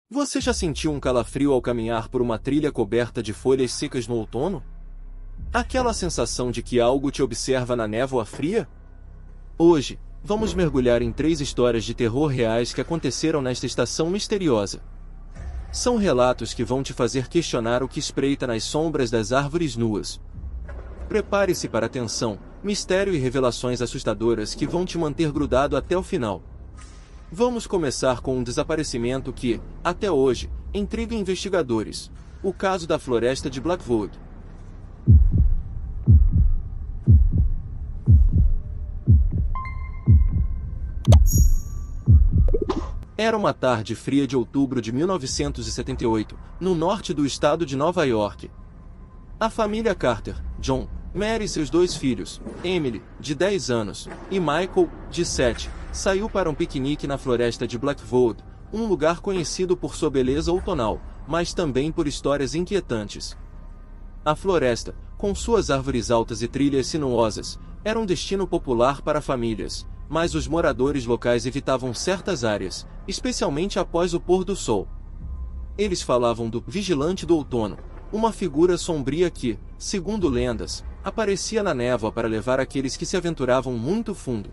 Você já sentiu um calafrio ao caminhar por uma trilha coberta de folhas secas no outono? Aquela sensação de que algo te observa na névoa fria? Hoje, vamos mergulhar em 3 histórias de terror reais que aconteceram nesta estação misteriosa. São relatos que vão te fazer questionar o que espreita nas sombras das árvores nuas. Prepare-se para a tensão, mistério e revelações assustadoras que vão te manter grudado até o final. Vamos começar com um desaparecimento que, até hoje, intriga investigadores: o caso da floresta de Blackwood. Era uma tarde fria de outubro de 1978, no norte do estado de Nova York. A família Carter, John, Mary e seus 2 filhos, Emily, de 10 anos, e Michael, de 7, saiu para um piquenique na floresta de Blackwood, um lugar conhecido por sua beleza outonal, mas também por histórias inquietantes. A floresta, com suas árvores altas e trilhas sinuosas, era um destino popular para famílias, mas os moradores locais evitavam certas áreas, especialmente após o pôr do sol. Eles falavam do Vigilante do Outono, uma figura sombria que, segundo lendas, aparecia na névoa para levar aqueles que se aventuravam muito fundo.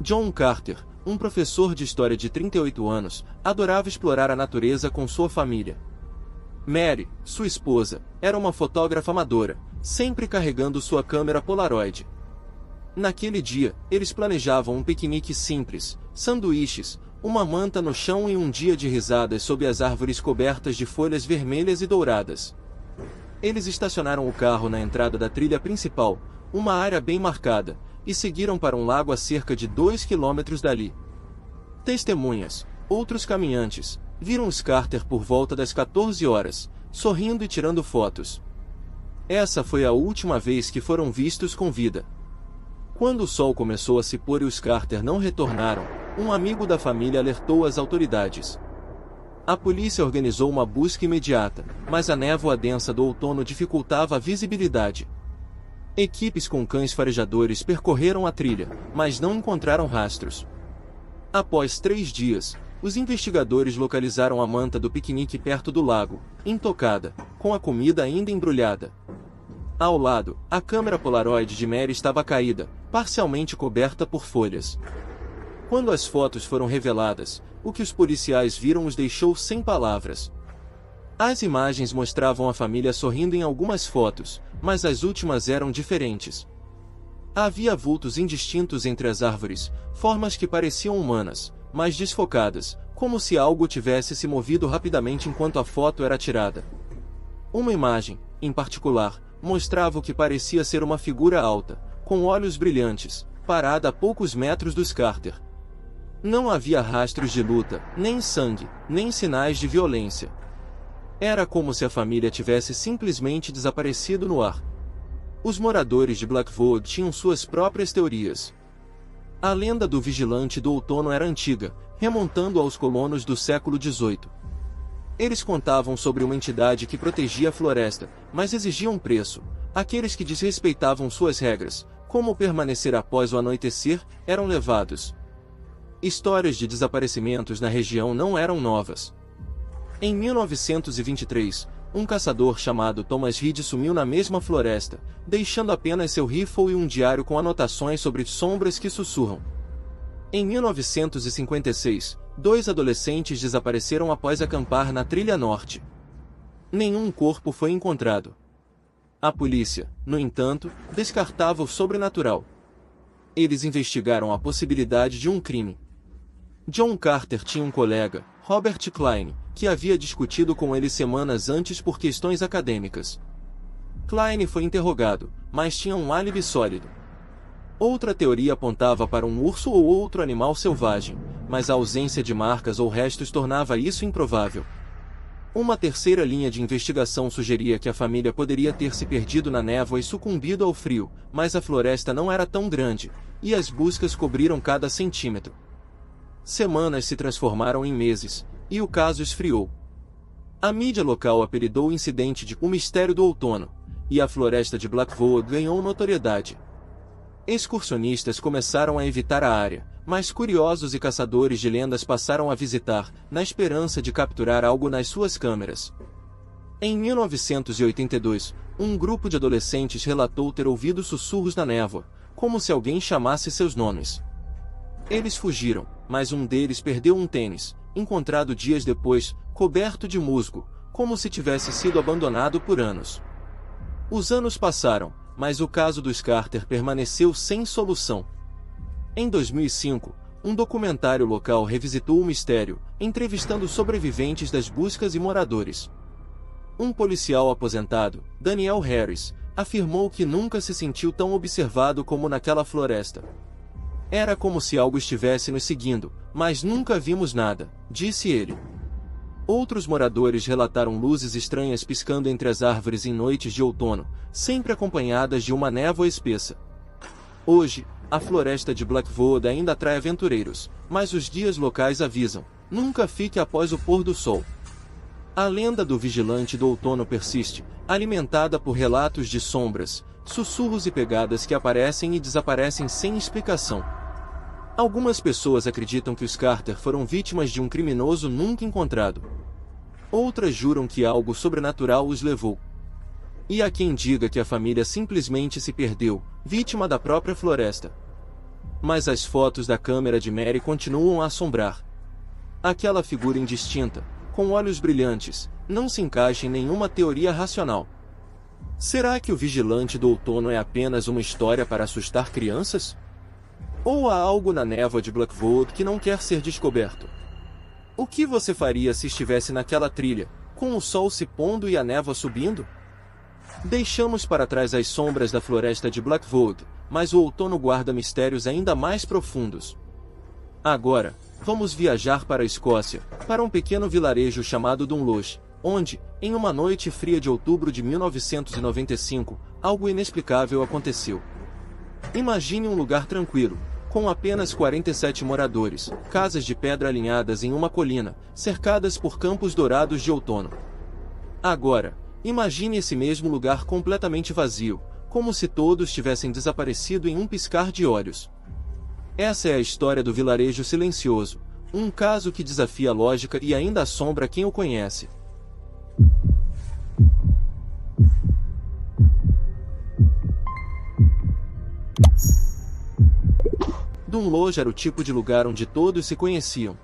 John Carter, um professor de história de 38 anos, adorava explorar a natureza com sua família. Mary, sua esposa, era uma fotógrafa amadora, sempre carregando sua câmera Polaroid. Naquele dia, eles planejavam um piquenique simples, sanduíches, uma manta no chão e um dia de risadas sob as árvores cobertas de folhas vermelhas e douradas. Eles estacionaram o carro na entrada da trilha principal, uma área bem marcada, e seguiram para um lago a cerca de 2 quilômetros dali. Testemunhas, outros caminhantes, viram os Carter por volta das 14 horas, sorrindo e tirando fotos. Essa foi a última vez que foram vistos com vida. Quando o sol começou a se pôr e os Carter não retornaram, um amigo da família alertou as autoridades. A polícia organizou uma busca imediata, mas a névoa densa do outono dificultava a visibilidade. Equipes com cães farejadores percorreram a trilha, mas não encontraram rastros. Após 3 dias, os investigadores localizaram a manta do piquenique perto do lago, intocada, com a comida ainda embrulhada. Ao lado, a câmera Polaroid de Mary estava caída, parcialmente coberta por folhas. Quando as fotos foram reveladas, o que os policiais viram os deixou sem palavras. As imagens mostravam a família sorrindo em algumas fotos, mas as últimas eram diferentes. Havia vultos indistintos entre as árvores, formas que pareciam humanas, mas desfocadas, como se algo tivesse se movido rapidamente enquanto a foto era tirada. Uma imagem, em particular, mostrava o que parecia ser uma figura alta, com olhos brilhantes, parada a poucos metros dos Carter. Não havia rastros de luta, nem sangue, nem sinais de violência. Era como se a família tivesse simplesmente desaparecido no ar. Os moradores de Blackwood tinham suas próprias teorias. A lenda do Vigilante do Outono era antiga, remontando aos colonos do século XVIII. Eles contavam sobre uma entidade que protegia a floresta, mas exigia um preço. Aqueles que desrespeitavam suas regras, como permanecer após o anoitecer, eram levados. Histórias de desaparecimentos na região não eram novas. Em 1923, um caçador chamado Thomas Reed sumiu na mesma floresta, deixando apenas seu rifle e um diário com anotações sobre sombras que sussurram. Em 1956, 2 adolescentes desapareceram após acampar na trilha norte. Nenhum corpo foi encontrado. A polícia, no entanto, descartava o sobrenatural. Eles investigaram a possibilidade de um crime. John Carter tinha um colega, Robert Klein, que havia discutido com ele semanas antes por questões acadêmicas. Klein foi interrogado, mas tinha um álibi sólido. Outra teoria apontava para um urso ou outro animal selvagem, mas a ausência de marcas ou restos tornava isso improvável. Uma terceira linha de investigação sugeria que a família poderia ter se perdido na névoa e sucumbido ao frio, mas a floresta não era tão grande, e as buscas cobriram cada centímetro. Semanas se transformaram em meses, e o caso esfriou. A mídia local apelidou o incidente de "O Mistério do Outono", e a floresta de Blackwood ganhou notoriedade. Excursionistas começaram a evitar a área, mas curiosos e caçadores de lendas passaram a visitar, na esperança de capturar algo nas suas câmeras. Em 1982, um grupo de adolescentes relatou ter ouvido sussurros na névoa, como se alguém chamasse seus nomes. Eles fugiram, mas um deles perdeu um tênis, encontrado dias depois, coberto de musgo, como se tivesse sido abandonado por anos. Os anos passaram, mas o caso dos Carter permaneceu sem solução. Em 2005, um documentário local revisitou o mistério, entrevistando sobreviventes das buscas e moradores. Um policial aposentado, Daniel Harris, afirmou que nunca se sentiu tão observado como naquela floresta. Era como se algo estivesse nos seguindo, mas nunca vimos nada, disse ele. Outros moradores relataram luzes estranhas piscando entre as árvores em noites de outono, sempre acompanhadas de uma névoa espessa. Hoje, a floresta de Blackwood ainda atrai aventureiros, mas os guias locais avisam: nunca fique após o pôr do sol. A lenda do vigilante do outono persiste, alimentada por relatos de sombras, sussurros e pegadas que aparecem e desaparecem sem explicação. Algumas pessoas acreditam que os Carter foram vítimas de um criminoso nunca encontrado. Outras juram que algo sobrenatural os levou. E há quem diga que a família simplesmente se perdeu, vítima da própria floresta. Mas as fotos da câmera de Mary continuam a assombrar. Aquela figura indistinta, com olhos brilhantes, não se encaixa em nenhuma teoria racional. Será que o vigilante do outono é apenas uma história para assustar crianças? Ou há algo na névoa de Blackwood que não quer ser descoberto? O que você faria se estivesse naquela trilha, com o sol se pondo e a névoa subindo? Deixamos para trás as sombras da floresta de Blackwood, mas o outono guarda mistérios ainda mais profundos. Agora, vamos viajar para a Escócia, para um pequeno vilarejo chamado Dunluch, onde, em uma noite fria de outubro de 1995, algo inexplicável aconteceu. Imagine um lugar tranquilo, com apenas 47 moradores, casas de pedra alinhadas em uma colina, cercadas por campos dourados de outono. Agora, imagine esse mesmo lugar completamente vazio, como se todos tivessem desaparecido em um piscar de olhos. Essa é a história do vilarejo silencioso, um caso que desafia a lógica e ainda assombra quem o conhece. Dunluch era o tipo de lugar onde todos se conheciam.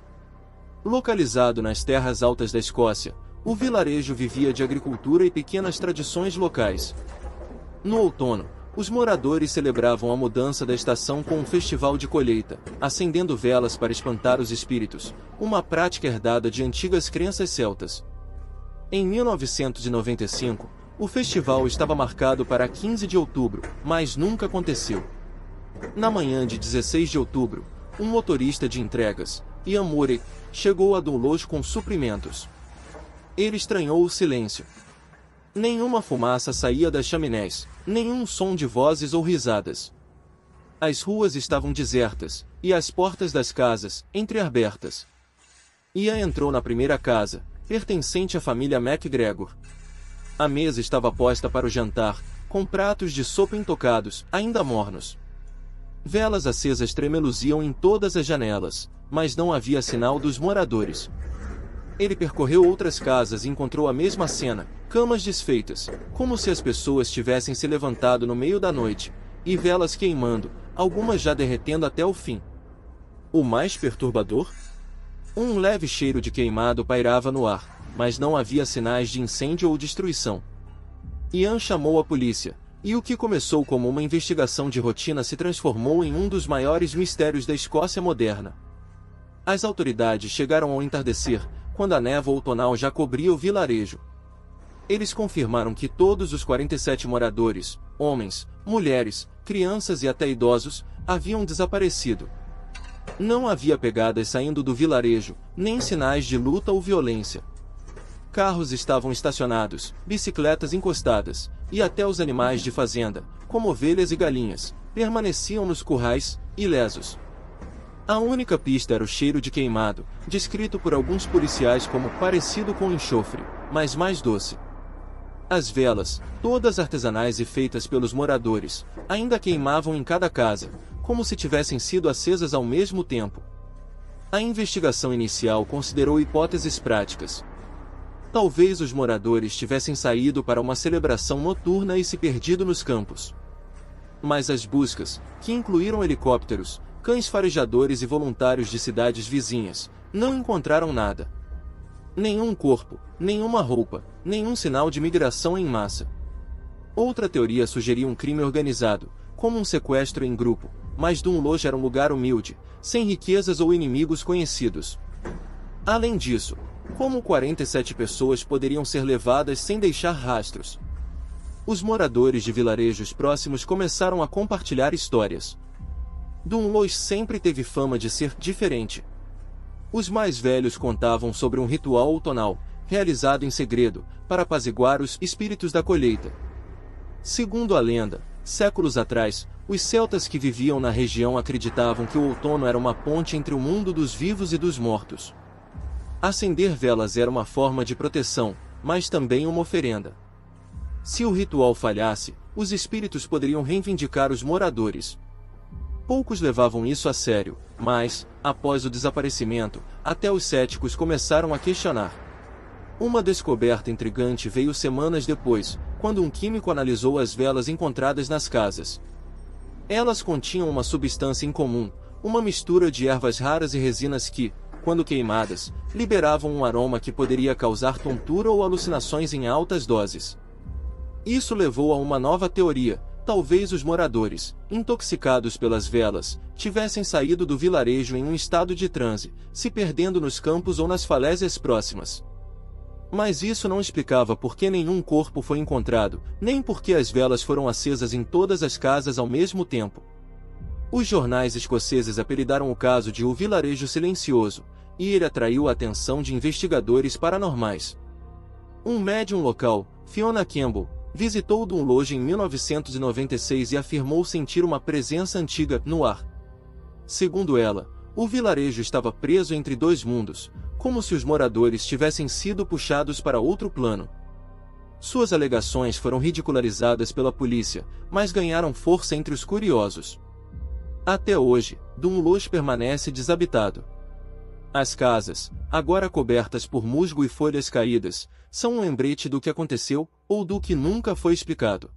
Localizado nas terras altas da Escócia, o vilarejo vivia de agricultura e pequenas tradições locais. No outono, os moradores celebravam a mudança da estação com um festival de colheita, acendendo velas para espantar os espíritos, uma prática herdada de antigas crenças celtas. Em 1995, o festival estava marcado para 15 de outubro, mas nunca aconteceu. Na manhã de 16 de outubro, um motorista de entregas, Ian Murray, chegou a Dunluch com suprimentos. Ele estranhou o silêncio. Nenhuma fumaça saía das chaminés, nenhum som de vozes ou risadas. As ruas estavam desertas, e as portas das casas, entreabertas. Ian entrou na primeira casa, pertencente à família MacGregor. A mesa estava posta para o jantar, com pratos de sopa intocados, ainda mornos. Velas acesas tremeluziam em todas as janelas, mas não havia sinal dos moradores. Ele percorreu outras casas e encontrou a mesma cena, camas desfeitas, como se as pessoas tivessem se levantado no meio da noite, e velas queimando, algumas já derretendo até o fim. O mais perturbador? Um leve cheiro de queimado pairava no ar, mas não havia sinais de incêndio ou destruição. Ian chamou a polícia, e o que começou como uma investigação de rotina se transformou em um dos maiores mistérios da Escócia moderna. As autoridades chegaram ao entardecer, quando a névoa outonal já cobria o vilarejo. Eles confirmaram que todos os 47 moradores, homens, mulheres, crianças e até idosos, haviam desaparecido. Não havia pegadas saindo do vilarejo, nem sinais de luta ou violência. Carros estavam estacionados, bicicletas encostadas, e até os animais de fazenda, como ovelhas e galinhas, permaneciam nos currais, ilesos. A única pista era o cheiro de queimado, descrito por alguns policiais como parecido com enxofre, mas mais doce. As velas, todas artesanais e feitas pelos moradores, ainda queimavam em cada casa, como se tivessem sido acesas ao mesmo tempo. A investigação inicial considerou hipóteses práticas. Talvez os moradores tivessem saído para uma celebração noturna e se perdido nos campos. Mas as buscas, que incluíram helicópteros, cães farejadores e voluntários de cidades vizinhas, não encontraram nada. Nenhum corpo, nenhuma roupa, nenhum sinal de migração em massa. Outra teoria sugeria um crime organizado, como um sequestro em grupo, mas Dunloj era um lugar humilde, sem riquezas ou inimigos conhecidos. Além disso, como 47 pessoas poderiam ser levadas sem deixar rastros? Os moradores de vilarejos próximos começaram a compartilhar histórias. Dunloj sempre teve fama de ser diferente. Os mais velhos contavam sobre um ritual outonal, realizado em segredo, para apaziguar os espíritos da colheita. Segundo a lenda, séculos atrás, os celtas que viviam na região acreditavam que o outono era uma ponte entre o mundo dos vivos e dos mortos. Acender velas era uma forma de proteção, mas também uma oferenda. Se o ritual falhasse, os espíritos poderiam reivindicar os moradores. Poucos levavam isso a sério, mas, após o desaparecimento, até os céticos começaram a questionar. Uma descoberta intrigante veio semanas depois, quando um químico analisou as velas encontradas nas casas. Elas continham uma substância incomum, uma mistura de ervas raras e resinas que, quando queimadas, liberavam um aroma que poderia causar tontura ou alucinações em altas doses. Isso levou a uma nova teoria. Talvez os moradores, intoxicados pelas velas, tivessem saído do vilarejo em um estado de transe, se perdendo nos campos ou nas falésias próximas. Mas isso não explicava por que nenhum corpo foi encontrado, nem por que as velas foram acesas em todas as casas ao mesmo tempo. Os jornais escoceses apelidaram o caso de O Vilarejo Silencioso, e ele atraiu a atenção de investigadores paranormais. Um médium local, Fiona Campbell, visitou Dunloj em 1996 e afirmou sentir uma presença antiga no ar. Segundo ela, o vilarejo estava preso entre dois mundos, como se os moradores tivessem sido puxados para outro plano. Suas alegações foram ridicularizadas pela polícia, mas ganharam força entre os curiosos. Até hoje, Dunloj permanece desabitado. As casas, agora cobertas por musgo e folhas caídas, são um lembrete do que aconteceu, ou do que nunca foi explicado.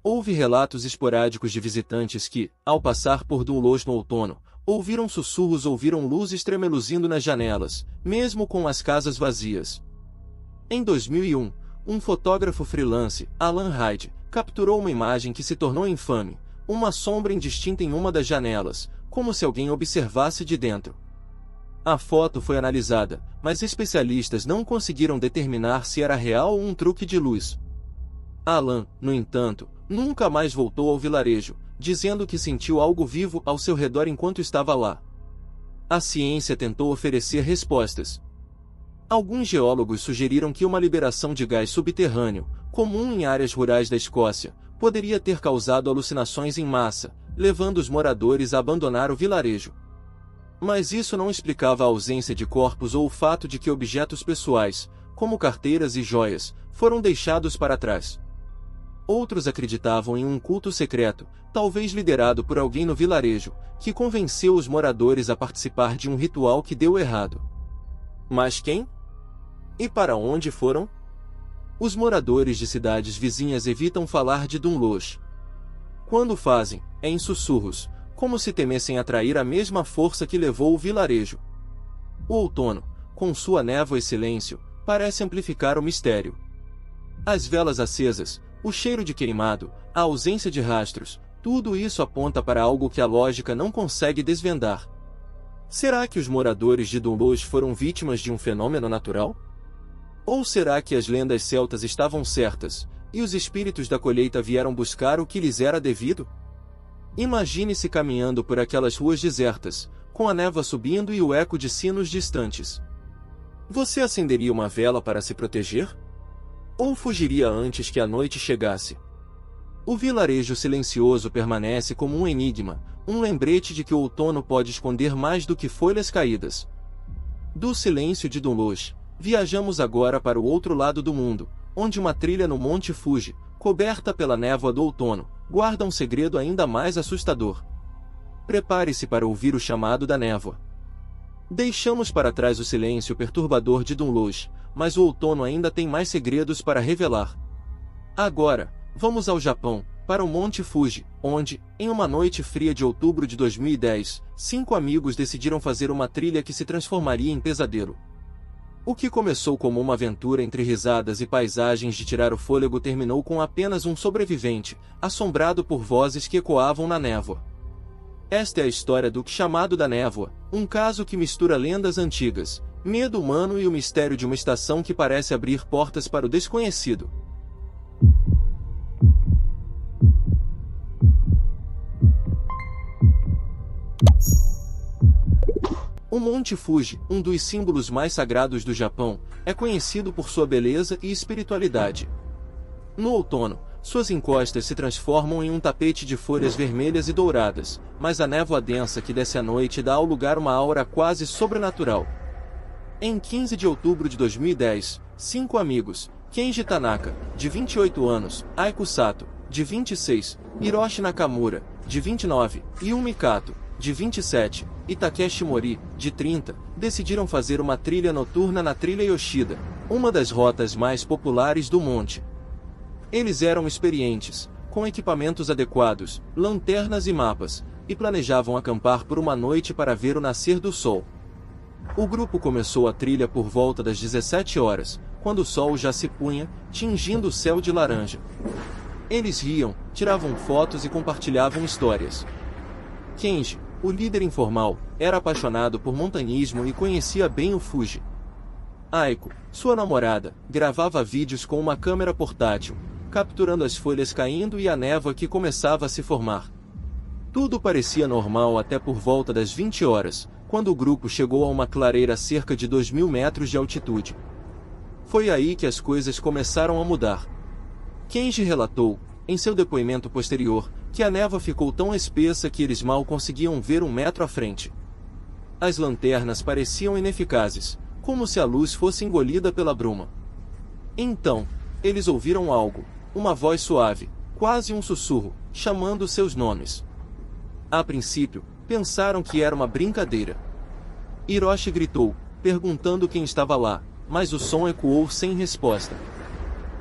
Houve relatos esporádicos de visitantes que, ao passar por Dunloj no outono, ouviram sussurros ou viram luzes tremeluzindo nas janelas, mesmo com as casas vazias. Em 2001, um fotógrafo freelance, Alan Hyde, capturou uma imagem que se tornou infame, uma sombra indistinta em uma das janelas, como se alguém observasse de dentro. A foto foi analisada, mas especialistas não conseguiram determinar se era real ou um truque de luz. Alan, no entanto, nunca mais voltou ao vilarejo, dizendo que sentiu algo vivo ao seu redor enquanto estava lá. A ciência tentou oferecer respostas. Alguns geólogos sugeriram que uma liberação de gás subterrâneo, comum em áreas rurais da Escócia, poderia ter causado alucinações em massa, levando os moradores a abandonar o vilarejo. Mas isso não explicava a ausência de corpos ou o fato de que objetos pessoais, como carteiras e joias, foram deixados para trás. Outros acreditavam em um culto secreto, talvez liderado por alguém no vilarejo, que convenceu os moradores a participar de um ritual que deu errado. Mas quem? E para onde foram? Os moradores de cidades vizinhas evitam falar de Dunloj. Quando fazem, é em sussurros, como se temessem atrair a mesma força que levou o vilarejo. O outono, com sua névoa e silêncio, parece amplificar o mistério. As velas acesas, o cheiro de queimado, a ausência de rastros, tudo isso aponta para algo que a lógica não consegue desvendar. Será que os moradores de Dunloj foram vítimas de um fenômeno natural? Ou será que as lendas celtas estavam certas, e os espíritos da colheita vieram buscar o que lhes era devido? Imagine-se caminhando por aquelas ruas desertas, com a névoa subindo e o eco de sinos distantes. Você acenderia uma vela para se proteger? Ou fugiria antes que a noite chegasse? O vilarejo silencioso permanece como um enigma, um lembrete de que o outono pode esconder mais do que folhas caídas. Do silêncio de Dunloj, viajamos agora para o outro lado do mundo, onde uma trilha no Monte Fuji, coberta pela névoa do outono, guarda um segredo ainda mais assustador. Prepare-se para ouvir o chamado da névoa. Deixamos para trás o silêncio perturbador de Dunluge, mas o outono ainda tem mais segredos para revelar. Agora, vamos ao Japão, para o Monte Fuji, onde, em uma noite fria de outubro de 2010, 5 amigos decidiram fazer uma trilha que se transformaria em pesadelo. O que começou como uma aventura entre risadas e paisagens de tirar o fôlego terminou com apenas um sobrevivente, assombrado por vozes que ecoavam na névoa. Esta é a história do Chamado da Névoa, um caso que mistura lendas antigas, medo humano e o mistério de uma estação que parece abrir portas para o desconhecido. O Monte Fuji, um dos símbolos mais sagrados do Japão, é conhecido por sua beleza e espiritualidade. No outono, suas encostas se transformam em um tapete de folhas vermelhas e douradas, mas a névoa densa que desce à noite dá ao lugar uma aura quase sobrenatural. Em 15 de outubro de 2010, 5 amigos, Kenji Tanaka, de 28 anos, Aiko Sato, de 26, Hiroshi Nakamura, de 29, e Yumi Kato, de 27, e Takeshi Mori, de 30, decidiram fazer uma trilha noturna na Trilha Yoshida, uma das rotas mais populares do monte. Eles eram experientes, com equipamentos adequados, lanternas e mapas, e planejavam acampar por uma noite para ver o nascer do sol. O grupo começou a trilha por volta das 17 horas, quando o sol já se punha, tingindo o céu de laranja. Eles riam, tiravam fotos e compartilhavam histórias. Kenji, o líder informal, era apaixonado por montanhismo e conhecia bem o Fuji. Aiko, sua namorada, gravava vídeos com uma câmera portátil, capturando as folhas caindo e a névoa que começava a se formar. Tudo parecia normal até por volta das 20 horas, quando o grupo chegou a uma clareira a cerca de 2.000 metros de altitude. Foi aí que as coisas começaram a mudar. Kenji relatou, em seu depoimento posterior, que a névoa ficou tão espessa que eles mal conseguiam ver 1 metro à frente. As lanternas pareciam ineficazes, como se a luz fosse engolida pela bruma. Então, eles ouviram algo, uma voz suave, quase um sussurro, chamando seus nomes. A princípio, pensaram que era uma brincadeira. Hiroshi gritou, perguntando quem estava lá, mas o som ecoou sem resposta.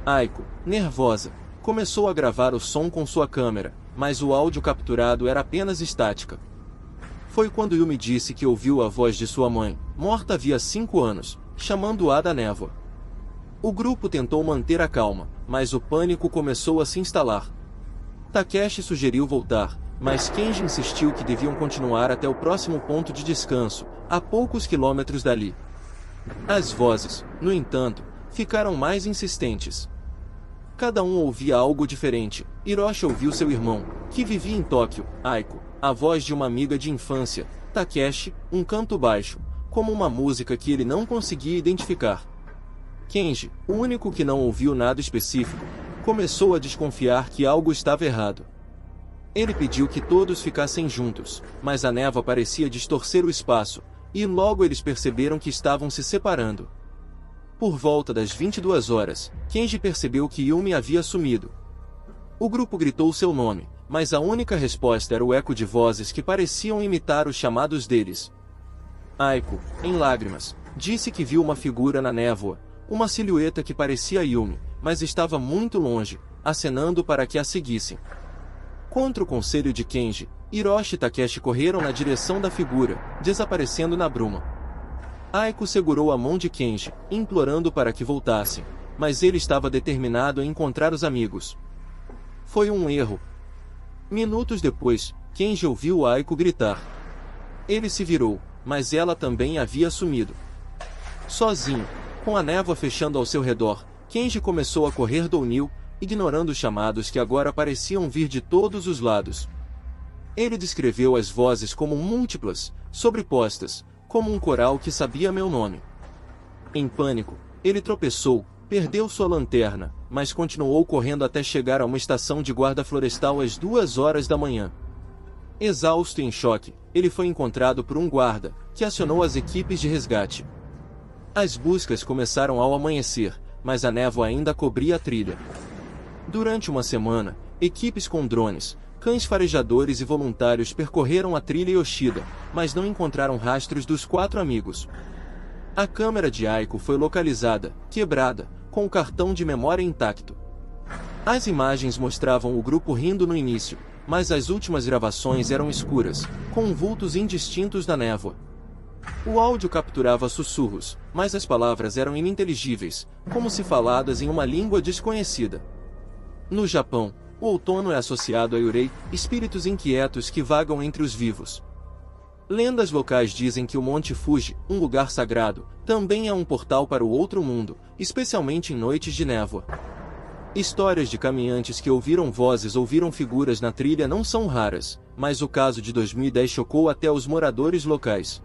Aiko, nervosa, começou a gravar o som com sua câmera, mas o áudio capturado era apenas estática. Foi quando Yumi disse que ouviu a voz de sua mãe, morta havia 5 anos, chamando-a da névoa. O grupo tentou manter a calma, mas o pânico começou a se instalar. Takeshi sugeriu voltar, mas Kenji insistiu que deviam continuar até o próximo ponto de descanso, a poucos quilômetros dali. As vozes, no entanto, ficaram mais insistentes. Cada um ouvia algo diferente. Hiroshi ouviu seu irmão, que vivia em Tóquio, Aiko, a voz de uma amiga de infância, Takeshi, um canto baixo, como uma música que ele não conseguia identificar. Kenji, o único que não ouviu nada específico, começou a desconfiar que algo estava errado. Ele pediu que todos ficassem juntos, mas a névoa parecia distorcer o espaço, e logo eles perceberam que estavam se separando. Por volta das 22 horas, Kenji percebeu que Yumi havia sumido. O grupo gritou seu nome, mas a única resposta era o eco de vozes que pareciam imitar os chamados deles. Aiko, em lágrimas, disse que viu uma figura na névoa, uma silhueta que parecia Yumi, mas estava muito longe, acenando para que a seguissem. Contra o conselho de Kenji, Hiroshi e Takeshi correram na direção da figura, desaparecendo na bruma. Aiko segurou a mão de Kenji, implorando para que voltassem, mas ele estava determinado a encontrar os amigos. Foi um erro. Minutos depois, Kenji ouviu Aiko gritar. Ele se virou, mas ela também havia sumido. Sozinho, com a névoa fechando ao seu redor, Kenji começou a correr downhill, ignorando os chamados que agora pareciam vir de todos os lados. Ele descreveu as vozes como múltiplas, sobrepostas, como um coral que sabia meu nome. Em pânico, ele tropeçou, perdeu sua lanterna, mas continuou correndo até chegar a uma estação de guarda florestal às 2 horas da manhã. Exausto e em choque, ele foi encontrado por um guarda, que acionou as equipes de resgate. As buscas começaram ao amanhecer, mas a névoa ainda cobria a trilha. Durante uma semana, equipes com drones, cães farejadores e voluntários percorreram a trilha Yoshida, mas não encontraram rastros dos 4 amigos. A câmera de Aiko foi localizada, quebrada, com o cartão de memória intacto. As imagens mostravam o grupo rindo no início, mas as últimas gravações eram escuras, com vultos indistintos na névoa. O áudio capturava sussurros, mas as palavras eram ininteligíveis, como se faladas em uma língua desconhecida. No Japão, o outono é associado a Yurei, espíritos inquietos que vagam entre os vivos. Lendas locais dizem que o Monte Fuji, um lugar sagrado, também é um portal para o outro mundo, especialmente em noites de névoa. Histórias de caminhantes que ouviram vozes ou viram figuras na trilha não são raras, mas o caso de 2010 chocou até os moradores locais.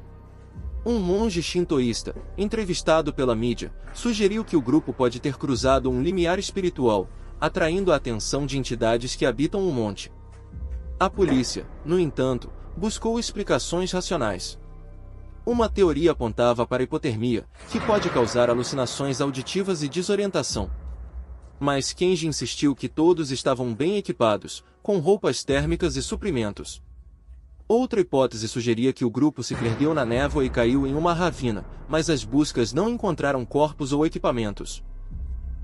Um monge shintoísta, entrevistado pela mídia, sugeriu que o grupo pode ter cruzado um limiar espiritual, atraindo a atenção de entidades que habitam o monte. A polícia, no entanto, buscou explicações racionais. Uma teoria apontava para a hipotermia, que pode causar alucinações auditivas e desorientação. Mas Kenji insistiu que todos estavam bem equipados, com roupas térmicas e suprimentos. Outra hipótese sugeria que o grupo se perdeu na névoa e caiu em uma ravina, mas as buscas não encontraram corpos ou equipamentos.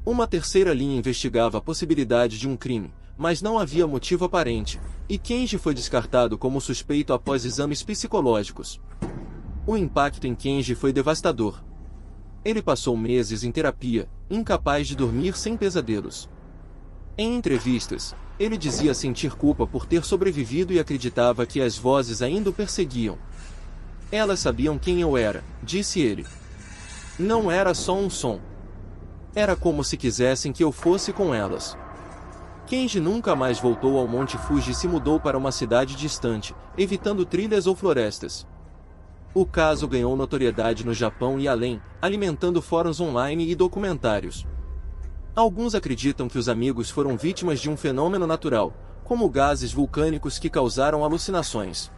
Uma terceira linha investigava a possibilidade de um crime, mas não havia motivo aparente, e Kenji foi descartado como suspeito após exames psicológicos. O impacto em Kenji foi devastador. Ele passou meses em terapia, incapaz de dormir sem pesadelos. Em entrevistas, ele dizia sentir culpa por ter sobrevivido e acreditava que as vozes ainda o perseguiam. Elas sabiam quem eu era, disse ele. Não era só um som. Era como se quisessem que eu fosse com elas. Kenji nunca mais voltou ao Monte Fuji e se mudou para uma cidade distante, evitando trilhas ou florestas. O caso ganhou notoriedade no Japão e além, alimentando fóruns online e documentários. Alguns acreditam que os amigos foram vítimas de um fenômeno natural, como gases vulcânicos que causaram alucinações.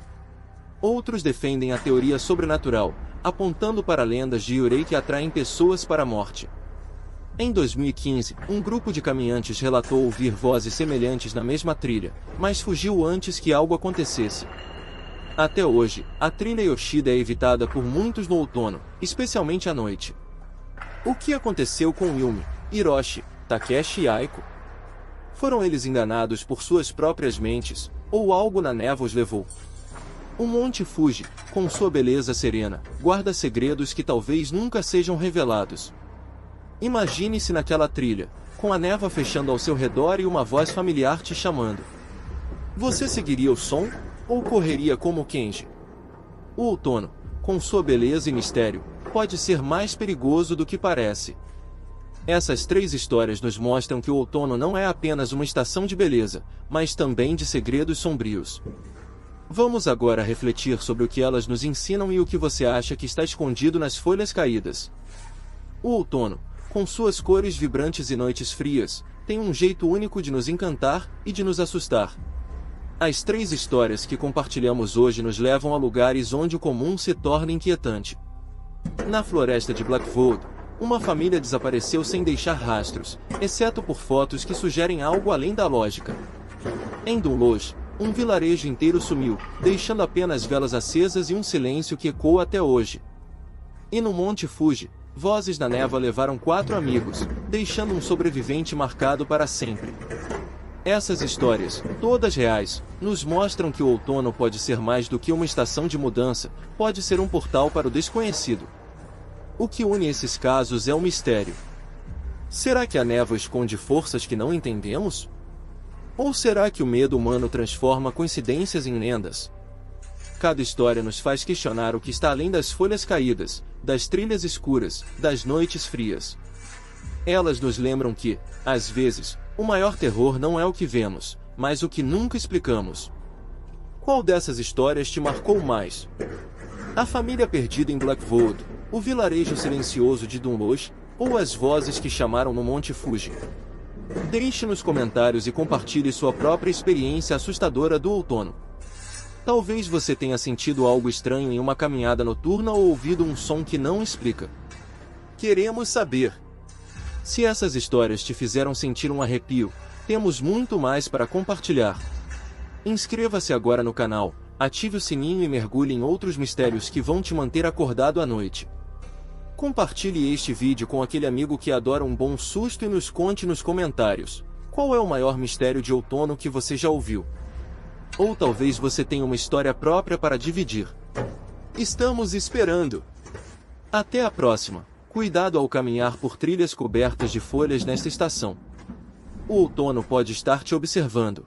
Outros defendem a teoria sobrenatural, apontando para lendas de Yurei que atraem pessoas para a morte. Em 2015, um grupo de caminhantes relatou ouvir vozes semelhantes na mesma trilha, mas fugiu antes que algo acontecesse. Até hoje, a trilha Yoshida é evitada por muitos no outono, especialmente à noite. O que aconteceu com Yumi, Hiroshi, Takeshi e Aiko? Foram eles enganados por suas próprias mentes, ou algo na névoa os levou? O Monte Fuji, com sua beleza serena, guarda segredos que talvez nunca sejam revelados. Imagine-se naquela trilha, com a névoa fechando ao seu redor e uma voz familiar te chamando. Você seguiria o som, ou correria como Kenji? O outono, com sua beleza e mistério, pode ser mais perigoso do que parece. Essas 3 histórias nos mostram que o outono não é apenas uma estação de beleza, mas também de segredos sombrios. Vamos agora refletir sobre o que elas nos ensinam e o que você acha que está escondido nas folhas caídas. O outono, com suas cores vibrantes e noites frias, tem um jeito único de nos encantar e de nos assustar. As 3 histórias que compartilhamos hoje nos levam a lugares onde o comum se torna inquietante. Na floresta de Blackwood, uma família desapareceu sem deixar rastros, exceto por fotos que sugerem algo além da lógica. Em Dunloj, um vilarejo inteiro sumiu, deixando apenas velas acesas e um silêncio que ecoa até hoje. E no Monte Fuji, vozes na névoa levaram 4 amigos, deixando um sobrevivente marcado para sempre. Essas histórias, todas reais, nos mostram que o outono pode ser mais do que uma estação de mudança, pode ser um portal para o desconhecido. O que une esses casos é o mistério. Será que a névoa esconde forças que não entendemos? Ou será que o medo humano transforma coincidências em lendas? Cada história nos faz questionar o que está além das folhas caídas, das trilhas escuras, das noites frias. Elas nos lembram que, às vezes, o maior terror não é o que vemos, mas o que nunca explicamos. Qual dessas histórias te marcou mais? A família perdida em Blackwood, o vilarejo silencioso de Dunloj, ou as vozes que chamaram no Monte Fuji? Deixe nos comentários e compartilhe sua própria experiência assustadora do outono. Talvez você tenha sentido algo estranho em uma caminhada noturna ou ouvido um som que não explica. Queremos saber. Se essas histórias te fizeram sentir um arrepio, temos muito mais para compartilhar. Inscreva-se agora no canal, ative o sininho e mergulhe em outros mistérios que vão te manter acordado à noite. Compartilhe este vídeo com aquele amigo que adora um bom susto e nos conte nos comentários qual é o maior mistério de outono que você já ouviu. Ou talvez você tenha uma história própria para dividir. Estamos esperando! Até a próxima! Cuidado ao caminhar por trilhas cobertas de folhas nesta estação. O outono pode estar te observando.